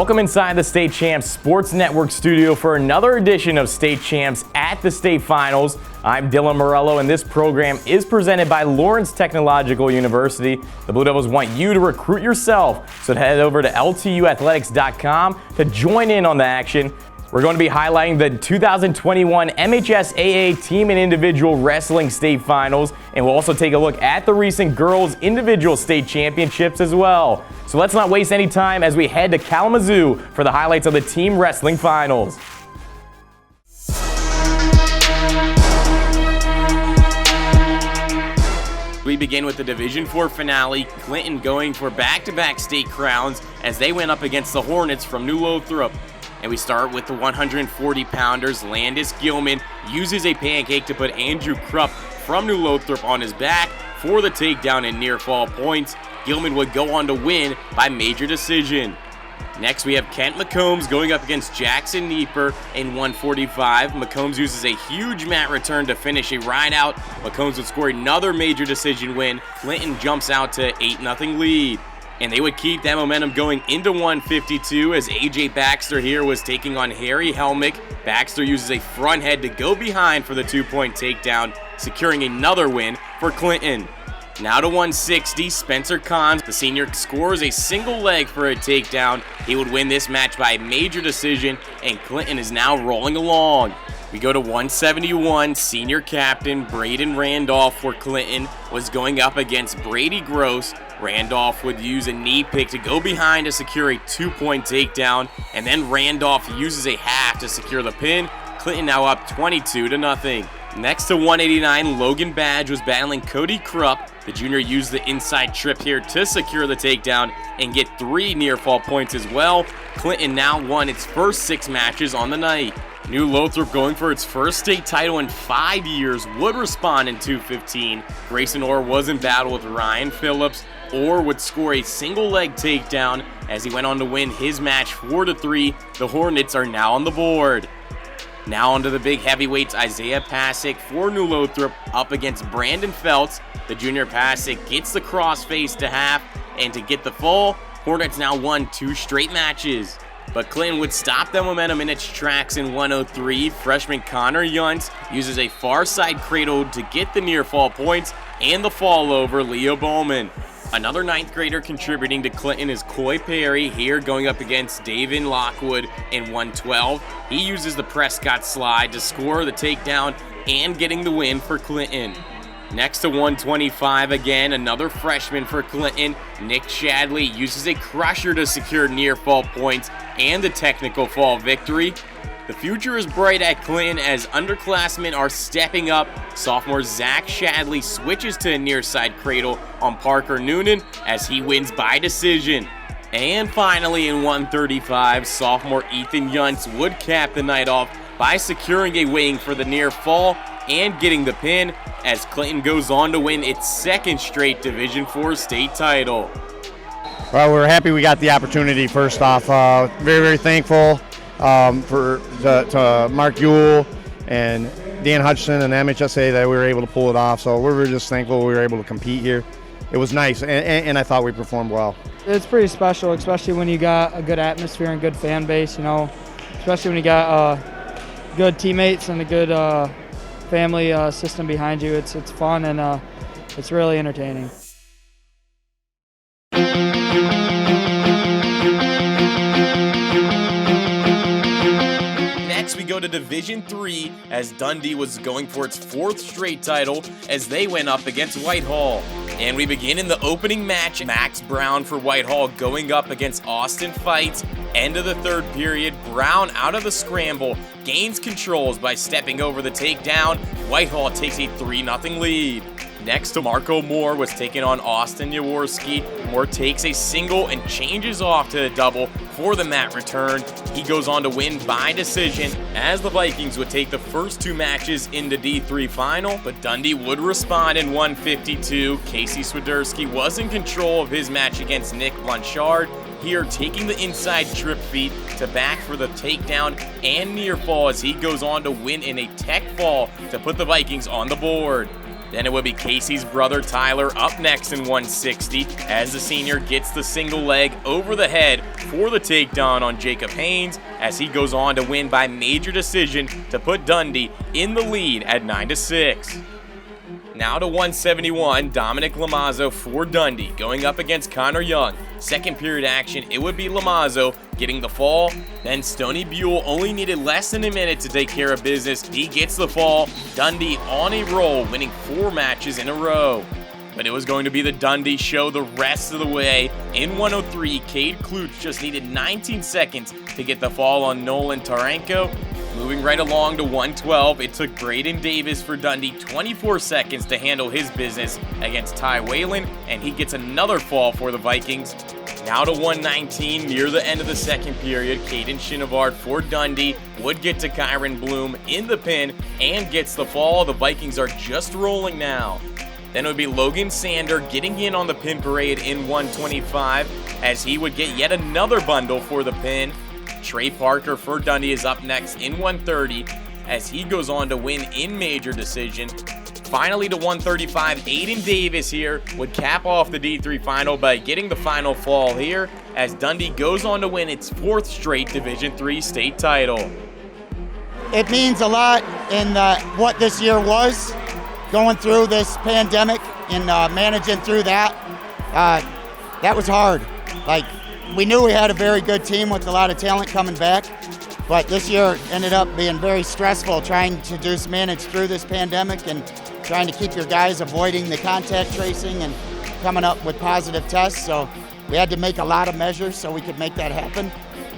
Welcome inside the State Champs Sports Network studio for another edition of State Champs at the State Finals. I'm Dillon Morello, and this program is presented by Lawrence Technological University. The Blue Devils want you to recruit yourself, so head over to ltuathletics.com to join in on the action. We're going to be highlighting the 2021 MHSAA Team and Individual Wrestling State Finals, and we'll also take a look at the recent Girls Individual State Championships as well. So let's not waste any time as we head to Kalamazoo for the highlights of the Team Wrestling Finals. We begin with the Division IV finale, Clinton going for back-to-back state crowns as they went up against the Hornets from New Lothrop. And we start with the 140-pounders. Landis Gilman uses a pancake to put Andrew Krupp from New Lothrop on his back for the takedown and near fall points. Gilman would go on to win by major decision. Next, we have Kent McCombs going up against Jackson Nieper in 145. McCombs uses a huge mat return to finish a ride out. McCombs would score another major decision win. Clinton jumps out to 8-0 lead. And they would keep that momentum going into 152 as AJ Baxter here was taking on Harry Helmick. Baxter uses a front head to go behind for the 2-point takedown, securing another win for Clinton. Now to 160, Spencer Kahns, the senior, scores a single leg for a takedown. He would win this match by a major decision, and Clinton is now rolling along. We go to 171, senior captain Braden Randolph for Clinton was going up against Brady Gross. Randolph would use a knee pick to go behind to secure a 2-point takedown, and then Randolph uses a half to secure the pin. Clinton now up 22-0. Next to 189, Logan Badge was battling Cody Krupp. The junior used the inside trip here to secure the takedown and get 3 near fall points as well. Clinton now won its first 6 matches on the night. New Lothrop, going for its first state title in 5 years, would respond in 215. Grayson Orr was in battle with Ryan Phillips. Orr would score a single leg takedown as he went on to win his match 4-3. The Hornets are now on the board. Now onto the big heavyweights, Isaiah Pasick for New Lothrop up against Brandon Feltz. The junior Pasick gets the crossface to half, and to get the full, Hornets now won 2 straight matches. But Clinton would stop the momentum in its tracks in 103. Freshman Connor Yuntz uses a far side cradle to get the near fall points and the fall over Leo Bowman. Another 9th grader contributing to Clinton is Coy Perry, here going up against Davin Lockwood in 112. He uses the Prescott slide to score the takedown and getting the win for Clinton. Next to 125 again, another freshman for Clinton, Nick Shadley uses a crusher to secure near fall points and the technical fall victory. The future is bright at Clinton as underclassmen are stepping up. Sophomore Zach Shadley switches to a near side cradle on Parker Noonan as he wins by decision. And finally in 135, sophomore Ethan Yuntz would cap the night off by securing a wing for the near fall and getting the pin as Clinton goes on to win its 2nd straight Division IV state title. Well, we're happy we got the opportunity first off. Very, very thankful to Mark Ewell and Dan Hutchison and MHSAA that we were able to pull it off. So we're just thankful we were able to compete here. It was nice, and I thought we performed well. It's pretty special, especially when you got a good atmosphere and good fan base, you know, especially when you got good teammates and a good family system behind you. It's fun and it's really entertaining. Next, we go to Division III as Dundee was going for its 4th straight title as they went up against Whitehall. And we begin in the opening match. Max Brown for Whitehall going up against Austin Fights. End of the 3rd period, Brown out of the scramble, gains controls by stepping over the takedown. Whitehall takes a 3-0 lead. Next to Marco Moore was taking on Austin Jaworski. Moore takes a single and changes off to a double for the mat return. He goes on to win by decision as the Vikings would take the first 2 matches in the D3 final, but Dundee would respond in 152. Casey Swiderski was in control of his match against Nick Blanchard, here taking the inside trip feet to back for the takedown and near fall as he goes on to win in a tech fall to put the Vikings on the board. Then it would be Casey's brother Tyler up next in 160 as the senior gets the single leg over the head for the takedown on Jacob Haynes as he goes on to win by major decision to put Dundee in the lead at 9-6. Now to 171, Dominic Lamazzo for Dundee going up against Connor Young. Second period action, it would be Lamazzo getting the fall. Then Stoney Buell only needed less than a minute to take care of business. He gets the fall. Dundee on a roll, winning 4 matches in a row. But it was going to be the Dundee show the rest of the way. In 103, Cade Klutz just needed 19 seconds to get the fall on Nolan Taranko. Moving right along to 112, it took Braden Davis for Dundee 24 seconds to handle his business against Ty Whalen, and he gets another fall for the Vikings. Now to 119, near the end of the second period, Caden Shinavard for Dundee would get to Kyron Bloom in the pin and gets the fall. The Vikings are just rolling now. Then it would be Logan Sander getting in on the pin parade in 125 as he would get yet another bundle for the pin. Trey Parker for Dundee is up next in 130 as he goes on to win in major decision. Finally to 135, Aiden Davis here would cap off the D3 final by getting the final fall here as Dundee goes on to win its 4th straight Division III state title. It means a lot in what this year was, going through this pandemic and managing through that. That was hard. We knew we had a very good team with a lot of talent coming back, but this year ended up being very stressful trying to just manage through this pandemic and trying to keep your guys avoiding the contact tracing and coming up with positive tests. So we had to make a lot of measures so we could make that happen.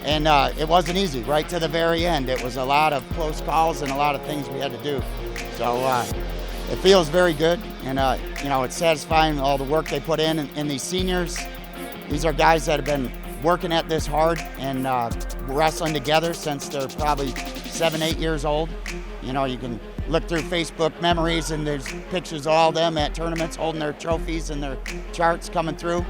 And it wasn't easy right to the very end. It was a lot of close calls and a lot of things we had to do. So it feels very good, and it's satisfying all the work they put in these seniors. These are guys that have been working at this hard and wrestling together since they're probably 7-8 years old. You can look through Facebook memories and there's pictures of all of them at tournaments holding their trophies and their charts coming through.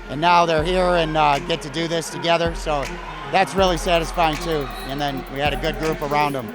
And now they're here and get to do this together. So that's really satisfying too. And then we had a good group around them.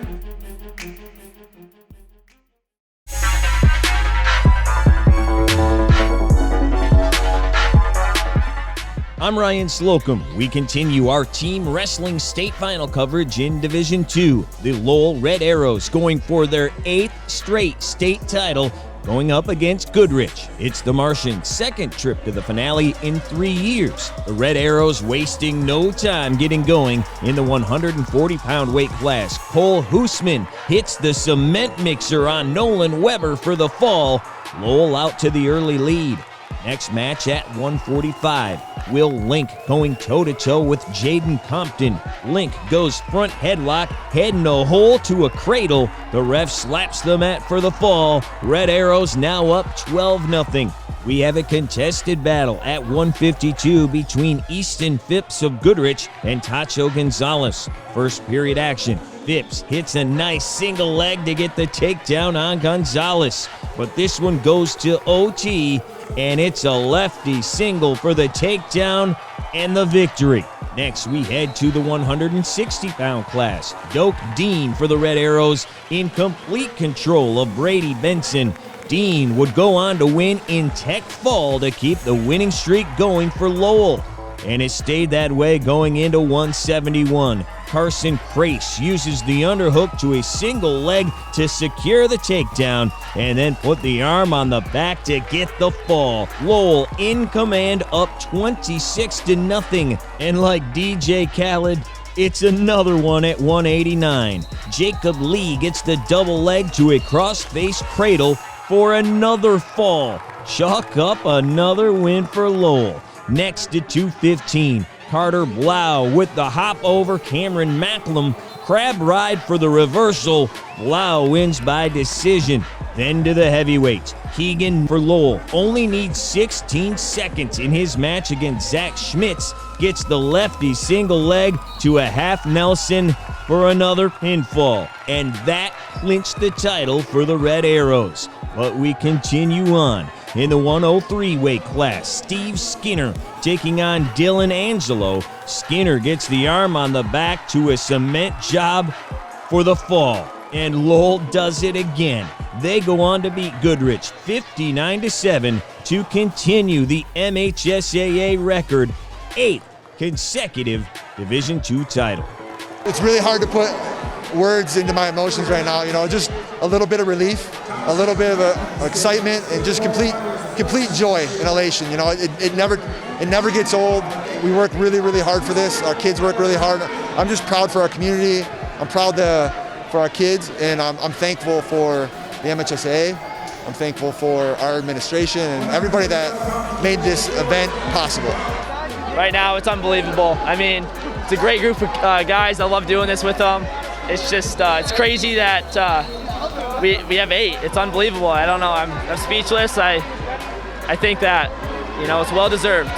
I'm Ryan Slocum. We continue our team wrestling state final coverage in Division II. The Lowell Red Arrows going for their 8th straight state title, going up against Goodrich. It's the Martians' 2nd trip to the finale in 3 years. The Red Arrows wasting no time getting going in the 140-pound weight class. Cole Hoosman hits the cement mixer on Nolan Weber for the fall. Lowell out to the early lead. Next match at 145, Will Link going toe-to-toe with Jaden Compton. Link goes front headlock, head in a hole to a cradle. The ref slaps the mat for the fall. Red Arrows now up 12-0. We have a contested battle at 152 between Easton Phipps of Goodrich and Tacho Gonzalez. First period action. Phipps hits a nice single leg to get the takedown on Gonzalez, but this one goes to OT, and it's a lefty single for the takedown and the victory. Next, we head to the 160-pound class. Doak Dean for the Red Arrows in complete control of Brady Benson. Dean would go on to win in tech fall to keep the winning streak going for Lowell, and it stayed that way going into 171. Carson Crace uses the underhook to a single leg to secure the takedown and then put the arm on the back to get the fall. Lowell in command, up 26-0. And like DJ Khaled, it's another one at 189. Jacob Lee gets the double leg to a cross-face cradle for another fall. Chalk up another win for Lowell. Next to 215. Carter Blau with the hop over Cameron Macklem. Crab ride for the reversal. Blau wins by decision. Then to the heavyweights. Keegan for Lowell only needs 16 seconds in his match against Zach Schmitz. Gets the lefty single leg to a half Nelson for another pinfall. And that clinched the title for the Red Arrows. But we continue on. In the 103 weight class, Steve Skinner taking on Dylan Angelo. Skinner gets the arm on the back to a cement job for the fall. And Lowell does it again. They go on to beat Goodrich 59-7 to continue the MHSAA record, 8th consecutive Division II title. It's really hard to put words into my emotions right now. You know, just a little bit of relief, a little bit of excitement, and just complete joy and elation. You know, it never gets old. We work really, really hard for this. Our kids work really hard. I'm just proud for our community. I'm proud for our kids, and I'm thankful for the MHSAA. I'm thankful for our administration and everybody that made this event possible. Right now, it's unbelievable. I mean, it's a great group of guys. I love doing this with them. It's just, it's crazy that we have 8. It's unbelievable. I don't know. I'm speechless. I think that, you know, it's well deserved.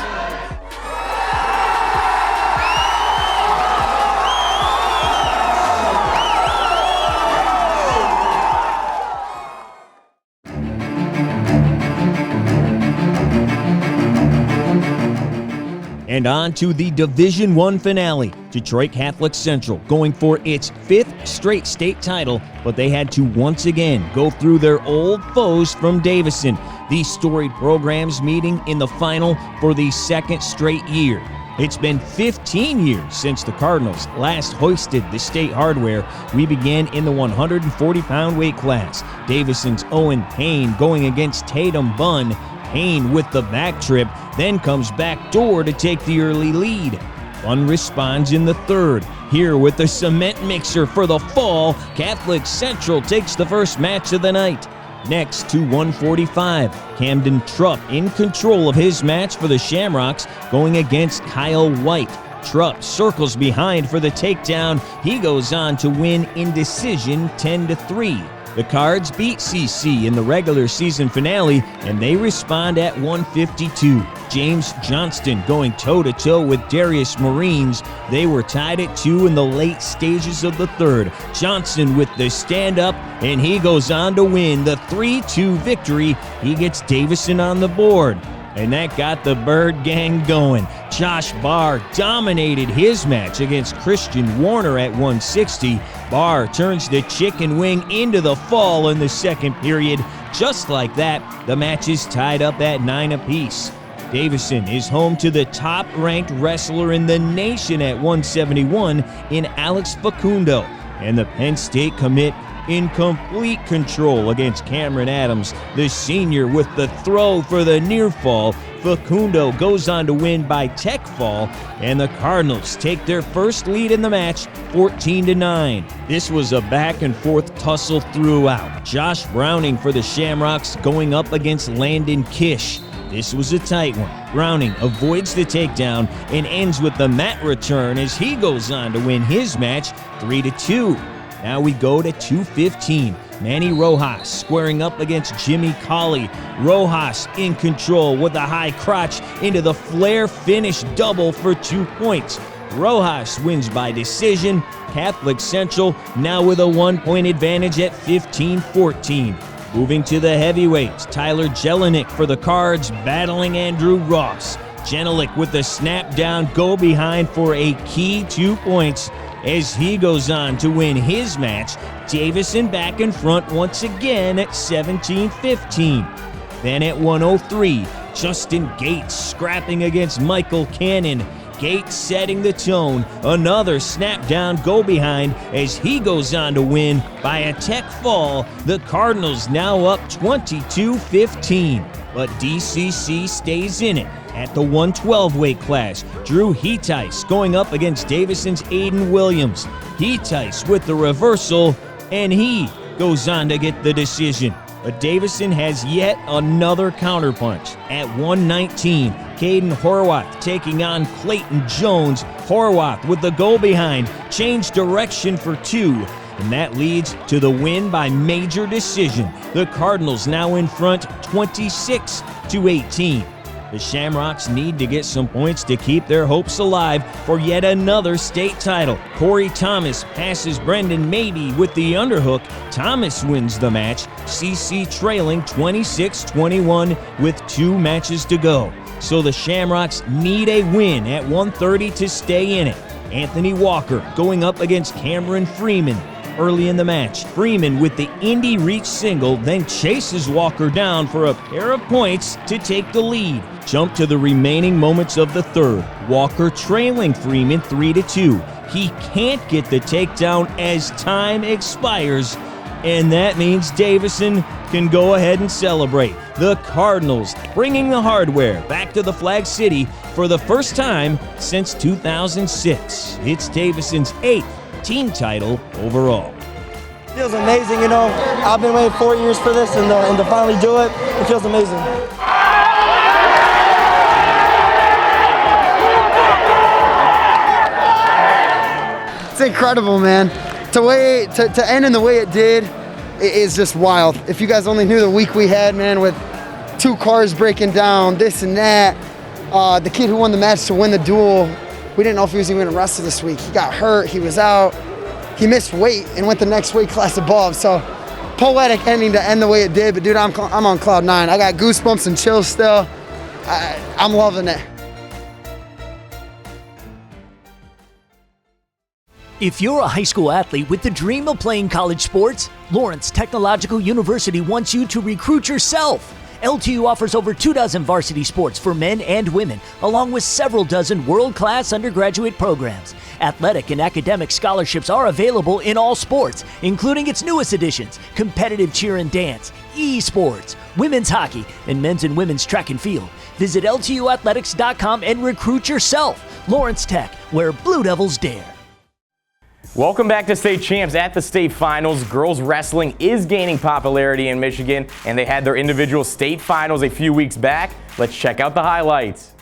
And on to the Division I finale. Detroit Catholic Central going for its 5th straight state title, but they had to once again go through their old foes from Davison. These storied programs meeting in the final for the 2nd straight year. It's been 15 years since the Cardinals last hoisted the state hardware. We began in the 140-pound weight class. Davison's Owen Payne going against Tatum Bunn. Payne with the back trip, then comes back door to take the early lead. Bunn responds in the 3rd. Here with the cement mixer for the fall, Catholic Central takes the first match of the night. Next to 145, Camden Trupp in control of his match for the Shamrocks, going against Kyle White. Trupp circles behind for the takedown. He goes on to win in decision 10-3. The Cards beat CC in the regular season finale, and they respond at 152. James Johnston going toe-to-toe with Darius Marines. They were tied at 2 in the late stages of the 3rd. Johnson with the stand-up, and he goes on to win the 3-2 victory. He gets Davison on the board. And that got the Bird Gang going. Josh Barr dominated his match against Christian Warner at 160. Barr turns the chicken wing into the fall in the 2nd period. Just like that, the match is tied up at 9 apiece. Davison is home to the top-ranked wrestler in the nation at 171 in Alex Facundo. And the Penn State commit in complete control against Cameron Adams, the senior with the throw for the near fall. Facundo goes on to win by tech fall, and the Cardinals take their first lead in the match, 14-9. This was a back-and-forth tussle throughout. Josh Browning for the Shamrocks going up against Landon Kish. This was a tight one. Browning avoids the takedown and ends with the mat return as he goes on to win his match 3-2. Now we go to 215. Manny Rojas squaring up against Jimmy Colley. Rojas in control with a high crotch into the flare finish double for 2 points. Rojas wins by decision. Catholic Central now with a 1-point advantage at 15-14. Moving to the heavyweights, Tyler Jelinek for the Cards battling Andrew Ross. Jelinek with the snap down go behind for a key 2 points. As he goes on to win his match, Davison back in front once again at 17-15. Then at 103, Justin Gates scrapping against Michael Cannon. Gates setting the tone, another snap down go behind as he goes on to win by a tech fall. The Cardinals now up 22-15, but DCC stays in it. At the 112 weight class, Drew Heatice going up against Davison's Aiden Williams. Heatice with the reversal, and he goes on to get the decision. But Davison has yet another counterpunch. At 119, Caden Horwath taking on Clayton Jones. Horwath with the goal behind, changed direction for 2. And that leads to the win by major decision. The Cardinals now in front 26-18. The Shamrocks need to get some points to keep their hopes alive for yet another state title. Corey Thomas passes Brendan Mabey with the underhook. Thomas wins the match, CC trailing 26-21 with 2 matches to go. So the Shamrocks need a win at 130 to stay in it. Anthony Walker going up against Cameron Freeman. early in the match. Freeman with the Indy reach single, then chases Walker down for a pair of points to take the lead. Jump to the remaining moments of the third. Walker trailing Freeman 3-2. He can't get the takedown as time expires, and that means Davison can go ahead and celebrate. The Cardinals bringing the hardware back to the Flag City for the first time since 2006. It's Davison's 8th team title overall. Feels amazing, you know. I've been waiting 4 years for this, and to finally do it, it feels amazing. It's incredible, man. To end in the way it did, it is just wild. If you guys only knew the week we had, man, with 2 cars breaking down, this and that. The kid who won the match to win the duel, we didn't know if he was even going to wrestle this week. He got hurt, he was out. He missed weight and went the next weight class above. So poetic ending to end the way it did, but dude, I'm on cloud 9. I got goosebumps and chills still. I'm loving it. If you're a high school athlete with the dream of playing college sports, Lawrence Technological University wants you to recruit yourself. LTU offers over 24 varsity sports for men and women, along with several dozen world-class undergraduate programs. Athletic and academic scholarships are available in all sports, including its newest additions, competitive cheer and dance, esports, women's hockey, and men's and women's track and field. Visit LTUathletics.com and recruit yourself. Lawrence Tech, where Blue Devils dare. Welcome back to State Champs. At the state finals, girls wrestling is gaining popularity in Michigan, and they had their individual state finals a few weeks back. Let's check out the highlights.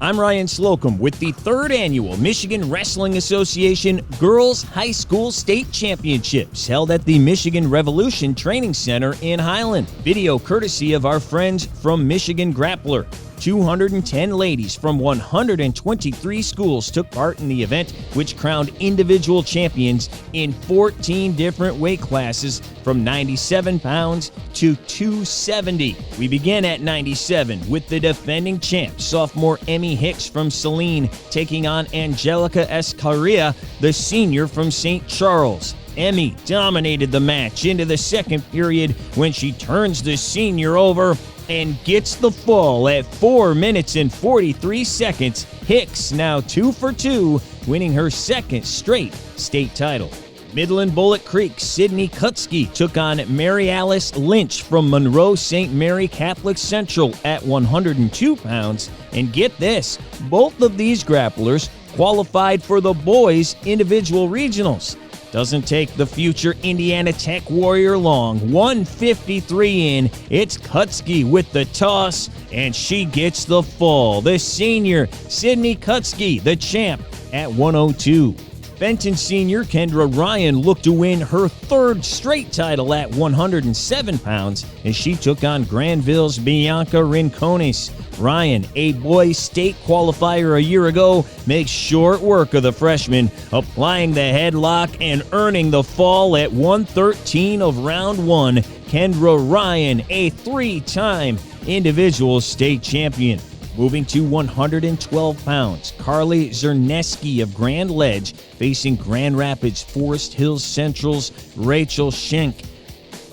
I'm Ryan Slocum with the 3rd annual Michigan Wrestling Association Girls High School State Championships held at the Michigan Revolution Training Center in Highland. Video courtesy of our friends from Michigan Grappler. 210 ladies from 123 schools took part in the event, which crowned individual champions in 14 different weight classes from 97 pounds to 270. We began at 97 with the defending champ, sophomore Emmy Hicks from Saline, taking on Angelica Escarria, the senior from St. Charles. Emmy dominated the match into the second period when she turns the senior over and gets the fall at 4 minutes and 43 seconds. Hicks now 2 for 2, winning her 2nd straight state title. Midland Bullet Creek Sydney Kutsky took on Mary Alice Lynch from Monroe St. Mary Catholic Central at 102 pounds. And get this, both of these grapplers qualified for the boys' individual regionals. Doesn't take the future Indiana Tech Warrior long. 153 in. It's Kutsky with the toss, and she gets the fall. The senior, Sydney Kutsky, the champ, at 102. Benton senior Kendra Ryan looked to win her 3rd straight title at 107 pounds as she took on Granville's Bianca Rincones. Ryan, a boys state qualifier a year ago, makes short work of the freshman, applying the headlock and earning the fall at 113 of round 1. Kendra Ryan, a 3-time individual state champion. Moving to 112 pounds, Carly Zerneski of Grand Ledge facing Grand Rapids Forest Hills Central's Rachel Schenk.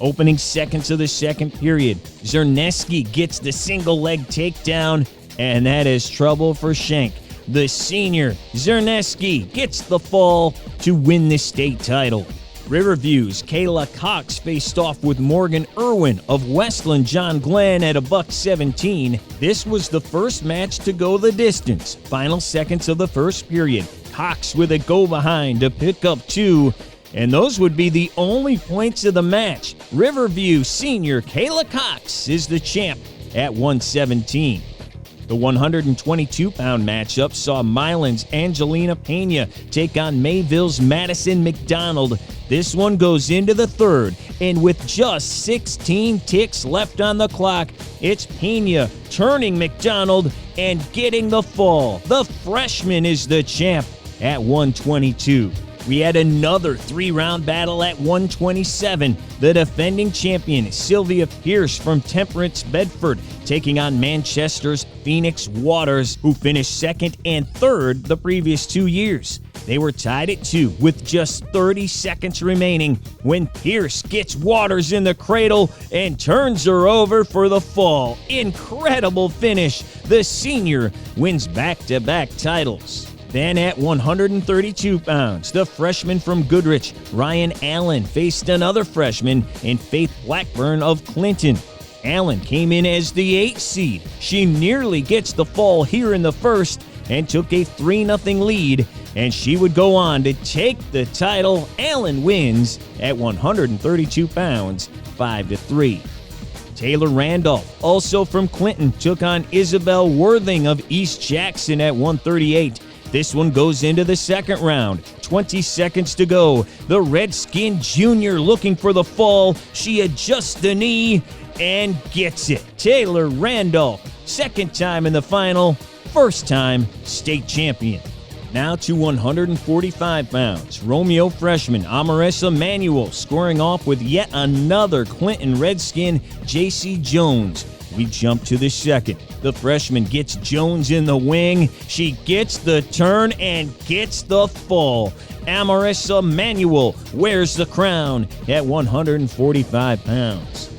Opening seconds of the second period, Zerneski gets the single leg takedown, and that is trouble for Schenk. The senior, Zerneski, gets the fall to win the state title. Riverview's Kayla Cox faced off with Morgan Irwin of Westland John Glenn at $117. This was the first match to go the distance. Final seconds of the first period. Cox with a go behind to pick up 2, and those would be the only points of the match. Riverview senior Kayla Cox is the champ at 117. The 122-pound matchup saw Milan's Angelina Pena take on Mayville's Madison McDonald. This one goes into the 3rd, and with just 16 ticks left on the clock, it's Pena turning McDonald and getting the fall. The freshman is the champ at 122. We had another 3-round battle at 127. The defending champion, Sylvia Pierce from Temperance, Bedford, taking on Manchester's Phoenix Waters, who finished second and third the previous 2 years. They were tied at 2 with just 30 seconds remaining when Pierce gets Waters in the cradle and turns her over for the fall. Incredible finish. The senior wins back-to-back titles. Then at 132 pounds, the freshman from Goodrich, Ryan Allen, faced another freshman in Faith Blackburn of Clinton. Allen came in as the 8th seed. She nearly gets the fall here in the first and took a 3-0 lead, and she would go on to take the title. Allen wins at 132 pounds, 5-3. Taylor Randolph, also from Clinton, took on Isabel Worthing of East Jackson at 138. This one goes into the second round. 20 seconds to go. The Redskin Junior looking for the fall. She adjusts the knee and gets it. Taylor Randolph, second time in the final, first time state champion. Now to 145 pounds. Romeo freshman Amaressa Manuel scoring off with yet another Clinton Redskin, J.C. Jones. We jump to the second. The freshman gets Jones in the wing. She gets the turn and gets the fall. Amaressa Manuel wears the crown at 145 pounds.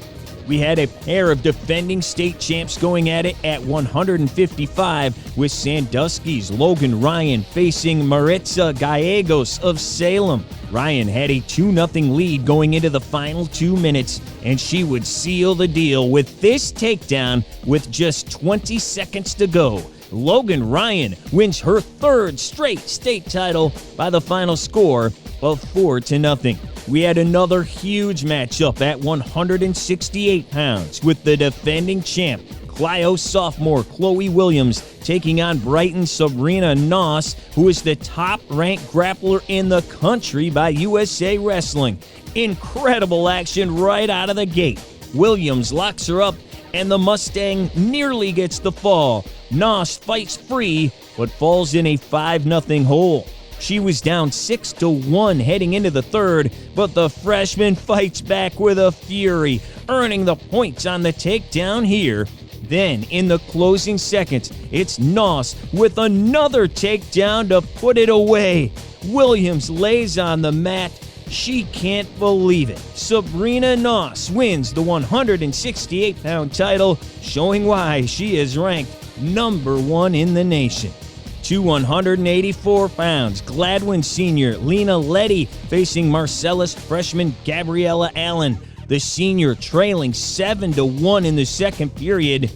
We had a pair of defending state champs going at it at 155 with Sandusky's Logan Ryan facing Maritza Gallegos of Salem. Ryan had a 2-0 lead going into the final 2 minutes, and she would seal the deal with this takedown with just 20 seconds to go. Logan Ryan wins her 3rd straight state title by the final score of 4-0. We had another huge matchup at 168 pounds with the defending champ, Clio sophomore Chloe Williams, taking on Brighton Sabrina Noss, who is the top-ranked grappler in the country by USA Wrestling. Incredible action right out of the gate. Williams locks her up, and the Mustang nearly gets the fall. Noss fights free, but falls in a 5-0 hole. She was down 6-1 heading into the third, but the freshman fights back with a fury, earning the points on the takedown here. Then, in the closing seconds, it's Noss with another takedown to put it away. Williams lays on the mat. She can't believe it. Sabrina Noss wins the 168-pound title, showing why she is ranked #1 in the nation. To 184 pounds, Gladwin senior Lena Letty facing Marcellus freshman Gabriella Allen. The senior trailing 7-1 in the second period.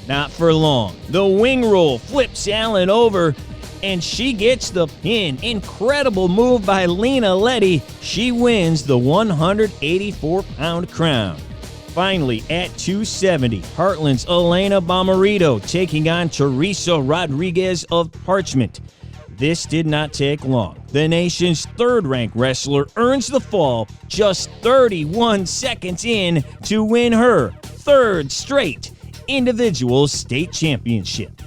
Not for long. The wing roll flips Allen over, and she gets the pin. Incredible move by Lena Letty. She wins the 184-pound crown. Finally, at 270, Heartland's Elena Bomarito taking on Teresa Rodriguez of Parchment. This did not take long. The nation's 3rd-ranked wrestler earns the fall just 31 seconds in to win her 3rd straight individual state championship.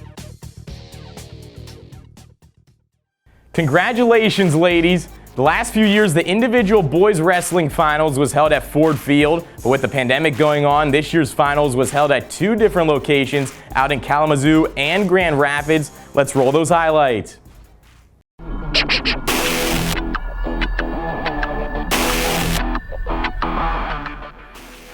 Congratulations, ladies. The last few years, the individual boys wrestling finals was held at Ford Field, but with the pandemic going on, this year's finals was held at 2 different locations out in Kalamazoo and Grand Rapids. Let's roll those highlights.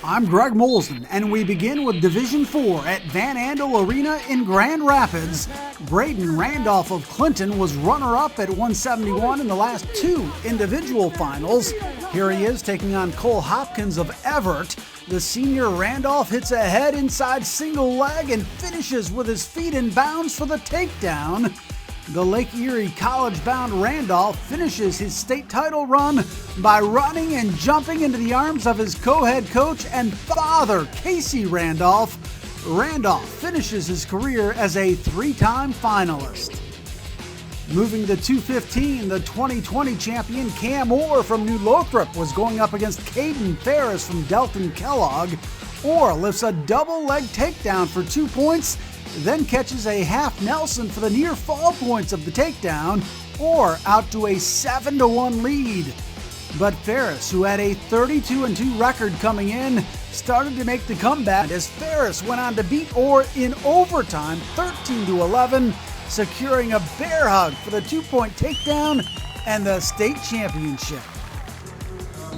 I'm Greg Molson, and we begin with Division 4 at Van Andel Arena in Grand Rapids. Braden Randolph of Clinton was runner-up at 171 in the last 2 individual finals. Here he is taking on Cole Hopkins of Everett. The senior Randolph hits a head inside single leg and finishes with his feet in bounds for the takedown. The Lake Erie college-bound Randolph finishes his state title run by running and jumping into the arms of his co-head coach and father, Casey Randolph. Randolph finishes his career as a 3-time finalist. Moving to 215, the 2020 champion Cam Orr from New Lothrop was going up against Caden Ferris from Delton Kellogg. Orr lifts a double leg takedown for 2 points, then catches a half Nelson for the near fall points of the takedown. or out to a 7-1 lead. But Ferris, who had a 32-2 record coming in, started to make the comeback as Ferris went on to beat Orr in overtime 13-11, securing a bear hug for the 2-point takedown and the state championship.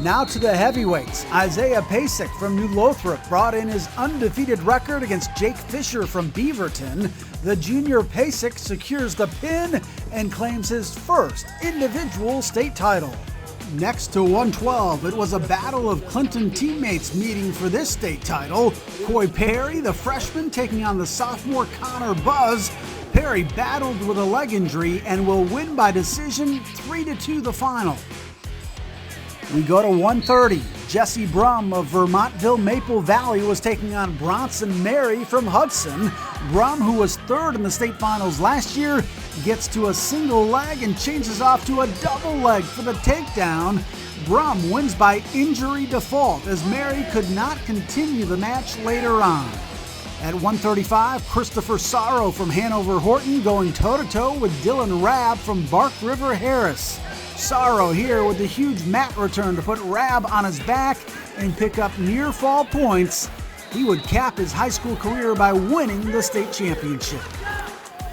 Now to the heavyweights. Isaiah Pasek from New Lothrop brought in his undefeated record against Jake Fisher from Beaverton. The junior Pasek secures the pin and claims his first individual state title. Next to 112, it was a battle of Clinton teammates meeting for this state title. Coy Perry, the freshman, taking on the sophomore Connor Buzz. Perry battled with a leg injury and will win by decision 3-2 the final. We go to 130. Jesse Brum of Vermontville Maple Valley was taking on Bronson Mary from Hudson. Brum, who was third in the state finals last year, gets to a single leg and changes off to a double leg for the takedown. Brum wins by injury default as Mary could not continue the match later on. At 135, Christopher Sorrow from Hanover Horton going toe-to-toe with Dillon Rabb from Bark River Harris. Sorrow here with the huge mat return to put Rabb on his back and pick up near fall points. He would cap his high school career by winning the state championship.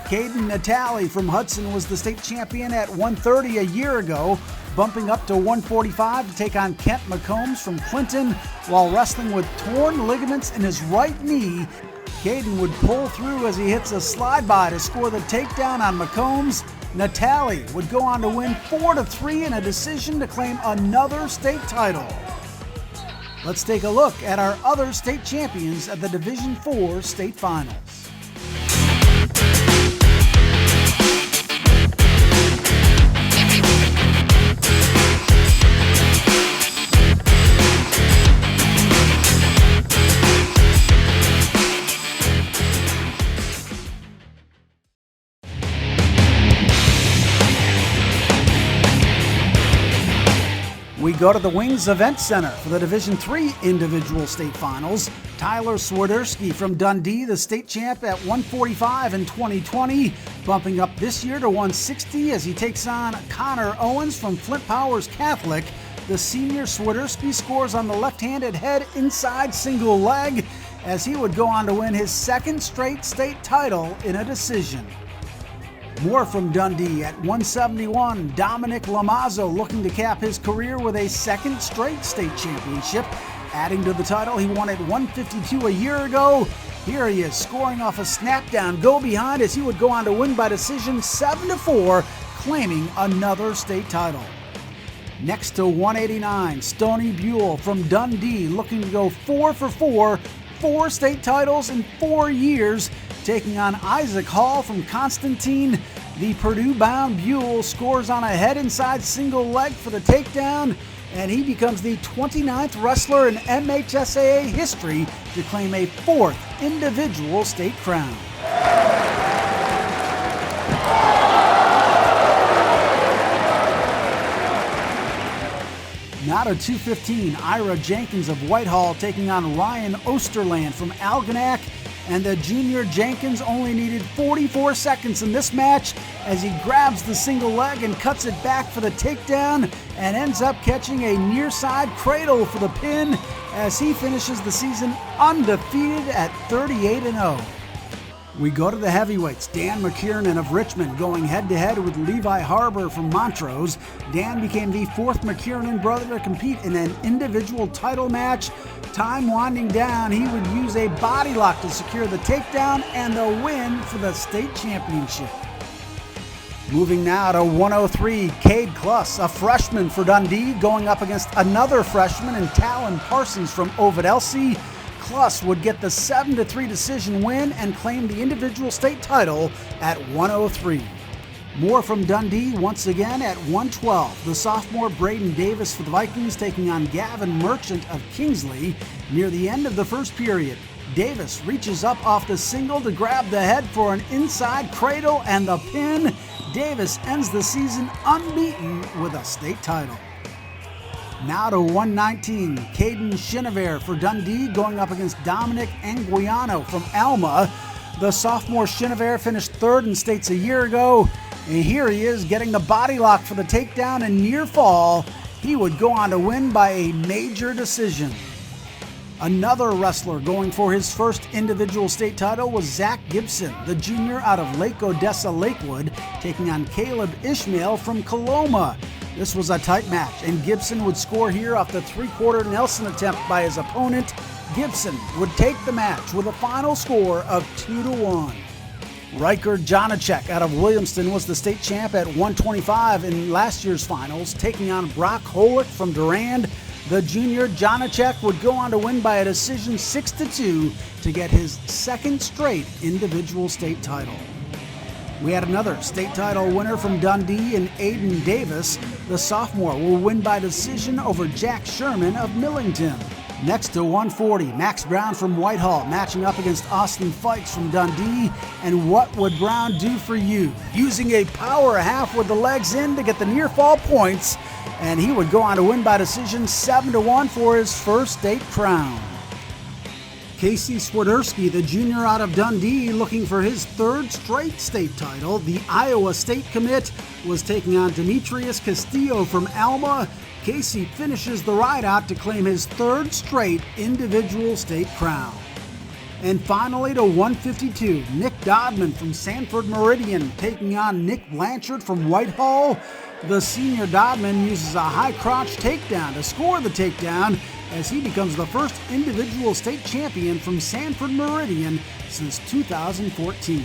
Caden Natali from Hudson was the state champion at 130 a year ago, bumping up to 145 to take on Kent McCombs from Clinton while wrestling with torn ligaments in his right knee. Caden would pull through as he hits a slide-by to score the takedown on McCombs. Natali would go on to win 4-3 in a decision to claim another state title. Let's take a look at our other state champions at the Division IV state finals. We go to the Wings Event Center for the Division III individual state finals. Tyler Swiderski from Dundee, the state champ at 145 in 2020, bumping up this year to 160 as he takes on Connor Owens from Flint Powers Catholic. The senior Swiderski scores on the left-handed head inside single leg as he would go on to win his second straight state title in a decision. More from Dundee at 171, Dominic Lamazzo looking to cap his career with a second straight state championship. Adding to the title he won at 152 a year ago. Here he is scoring off a snap down, go behind as he would go on to win by decision 7-4, claiming another state title. Next to 189, Stony Buell from Dundee looking to go 4 for 4, 4 state titles in 4 years, taking on Isaac Hall from Constantine. The Purdue-bound Buell scores on a head inside single leg for the takedown, and he becomes the 29th wrestler in MHSAA history to claim a 4th individual state crown. Now to 215, Ira Jenkins of Whitehall taking on Ryan Osterland from Algonac. And the junior Jenkins only needed 44 seconds in this match as he grabs the single leg and cuts it back for the takedown and ends up catching a near side cradle for the pin as he finishes the season undefeated at 38-0. We go to the heavyweights. Dan McKiernan of Richmond going head-to-head with Levi Harbor from Montrose. Dan became the 4th McKiernan brother to compete in an individual title match. Time winding down, he would use a body lock to secure the takedown and the win for the state championship. Moving now to 103, Cade Kluss, a freshman for Dundee, going up against another freshman in Talon Parsons from Ovid Elsie. Kluss would get the 7-3 decision win and claim the individual state title at 103. More from Dundee once again at 112. The sophomore Braden Davis for the Vikings taking on Gavin Merchant of Kingsley. Near the end of the first period, Davis reaches up off the single to grab the head for an inside cradle and the pin. Davis ends the season unbeaten with a state title. Now to 119, Caden Chenevert for Dundee going up against Dominic Anguiano from Alma. The sophomore Chenevert finished 3rd in states a year ago. And here he is getting the body lock for the takedown and near fall. He would go on to win by a major decision. Another wrestler going for his first individual state title was Zach Gibson, the junior out of Lake Odessa Lakewood, taking on Caleb Ishmael from Coloma. This was a tight match, and Gibson would score here off the three-quarter Nelson attempt by his opponent. Gibson would take the match with a final score of 2-1. Riker Janacek out of Williamston was the state champ at 125 in last year's finals, taking on Brock Holick from Durand. The junior Janacek would go on to win by a decision 6-2 to get his second straight individual state title. We had another state title winner from Dundee in Aiden Davis. The sophomore will win by decision over Jack Sherman of Millington. Next to 140, Max Brown from Whitehall matching up against Austin Fikes from Dundee. And what would Brown do for you? Using a power half with the legs in to get the near fall points, and he would go on to win by decision 7-1 for his first state crown. Casey Swiderski, the junior out of Dundee, looking for his third straight state title. The Iowa State commit was taking on Demetrius Castillo from Alma. Casey finishes the ride out to claim his third straight individual state crown. And finally to 152, Nick Dodman from Sanford Meridian taking on Nick Blanchard from Whitehall. The senior Dodman uses a high crotch takedown to score the takedown as he becomes the first individual state champion from Sanford Meridian since 2014.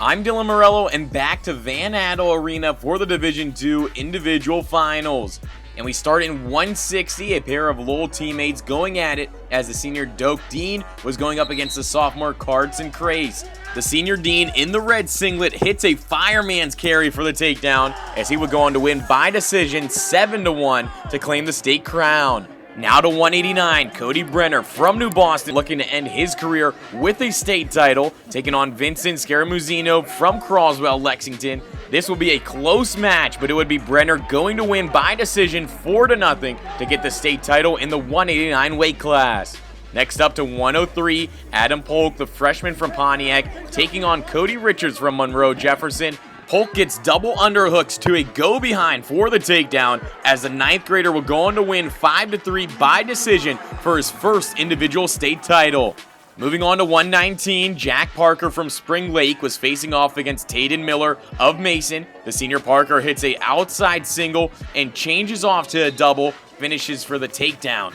I'm Dillon Morello, and back to Van Andel Arena for the Division II individual finals. And we start in 160, a pair of Lowell teammates going at it as the senior Doak Dean was going up against the sophomore Carson Crace. The senior Dean in the red singlet hits a fireman's carry for the takedown as he would go on to win by decision 7-1 to claim the state crown. Now to 189, Cody Brenner from New Boston looking to end his career with a state title, taking on Vincent Scaramuzino from Croswell, Lexington. This will be a close match, but it would be Brenner going to win by decision 4-0 to get the state title in the 189 weight class. Next up to 103, Adam Polk, the freshman from Pontiac, taking on Cody Richards from Monroe Jefferson. Polk gets double underhooks to a go-behind for the takedown as the 9th grader will go on to win 5-3 by decision for his first individual state title. Moving on to 119, Jack Parker from Spring Lake was facing off against Tayden Miller of Mason. The senior Parker hits a outside single and changes off to a double, finishes for the takedown,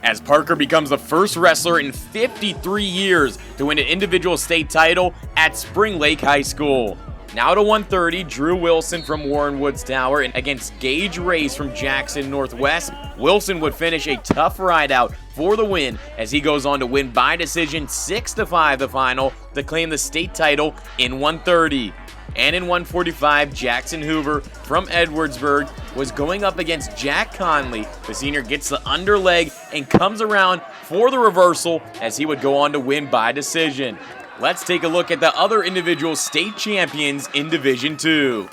as Parker becomes the first wrestler in 53 years to win an individual state title at Spring Lake High School. Now to 130, Drew Wilson from Warren Woods Tower against Gage Race from Jackson Northwest. Wilson would finish a tough ride out for the win as he goes on to win by decision 6-5 the final to claim the state title in 130. And in 145, Jackson Hoover from Edwardsburg was going up against Jack Conley. The senior gets the underleg and comes around for the reversal as he would go on to win by decision. Let's take a look at the other individual state champions in Division II.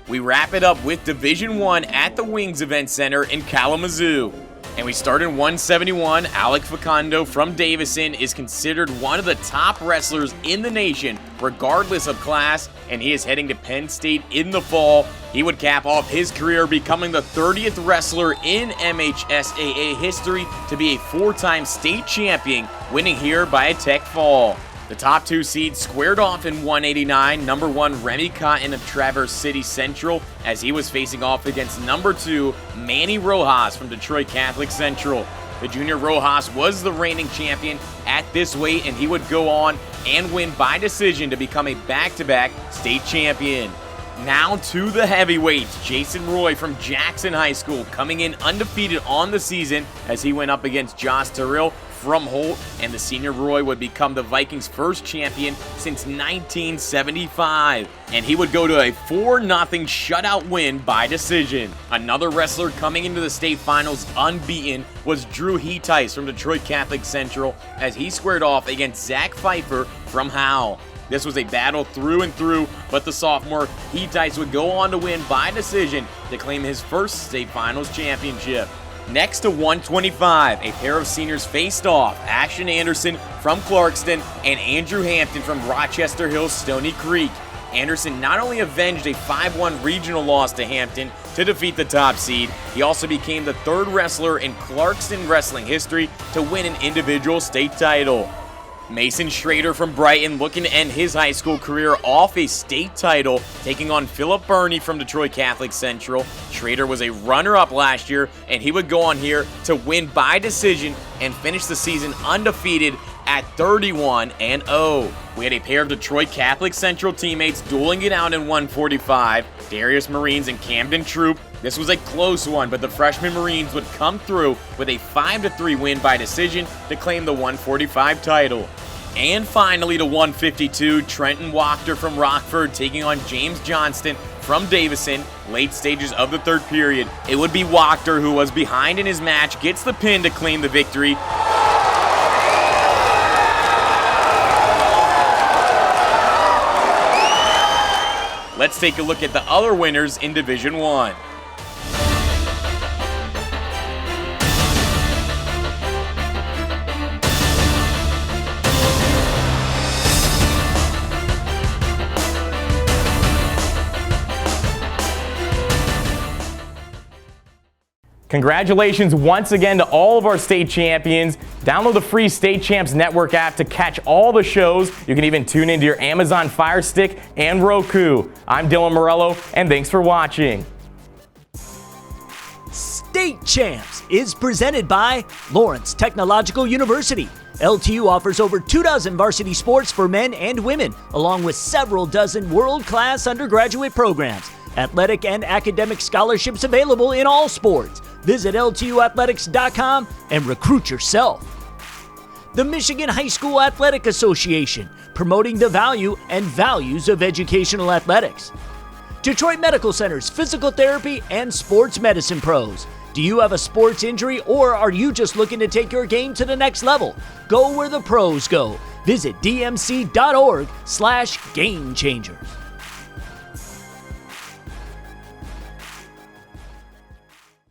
We wrap it up with Division I at the Wings Event Center in Kalamazoo. And we start in 171. Alec Facundo from Davison is considered one of the top wrestlers in the nation, regardless of class, and he is heading to Penn State in the fall. He would cap off his career becoming the 30th wrestler in MHSAA history to be a 4-time state champion, winning here by a tech fall. The top 2 seeds squared off in 189, number 1 Remy Cotton of Traverse City Central, as he was facing off against number 2 Manny Rojas from Detroit Catholic Central. The junior Rojas was the reigning champion at this weight, and he would go on and win by decision to become a back-to-back state champion. Now to the heavyweights, Jason Roy from Jackson High School coming in undefeated on the season as he went up against Josh Terrell from Holt, and the senior Roy would become the Vikings' first champion since 1975. And he would go to a 4-0 shutout win by decision. Another wrestler coming into the state finals unbeaten was Drew Heetice from Detroit Catholic Central, as he squared off against Zach Pfeiffer from Howell. This was a battle through and through, but the sophomore Heetice would go on to win by decision to claim his first state finals championship. Next to 125, a pair of seniors faced off, Ashton Anderson from Clarkston and Andrew Hampton from Rochester Hills Stony Creek. Anderson not only avenged a 5-1 regional loss to Hampton to defeat the top seed, he also became the third wrestler in Clarkston wrestling history to win an individual state title. Mason Schrader from Brighton looking to end his high school career off a state title, taking on Philip Burney from Detroit Catholic Central. Schrader was a runner-up last year, and he would go on here to win by decision and finish the season undefeated at 31-0. We had a pair of Detroit Catholic Central teammates dueling it out in 145, Darius Marines and Camden Troop. This was a close one, but the freshman Marines would come through with a 5-3 win by decision to claim the 145 title. And finally to 152, Trenton Wachter from Rockford taking on James Johnston from Davison, late stages of the third period. It would be Wachter, who was behind in his match, gets the pin to claim the victory. Let's take a look at the other winners in Division 1. Congratulations once again to all of our state champions. Download the free State Champs Network app to catch all the shows. You can even tune into your Amazon Fire Stick and Roku. I'm Dillon Morello, and thanks for watching. State Champs is presented by Lawrence Technological University. LTU offers over 24 varsity sports for men and women, along with several dozen world-class undergraduate programs. Athletic and academic scholarships available in all sports. Visit LTUathletics.com and recruit yourself. The Michigan High School Athletic Association, promoting the value and values of educational athletics. Detroit Medical Center's physical therapy and sports medicine pros. Do you have a sports injury, or are you just looking to take your game to the next level? Go where the pros go. Visit dmc.org/gamechangers.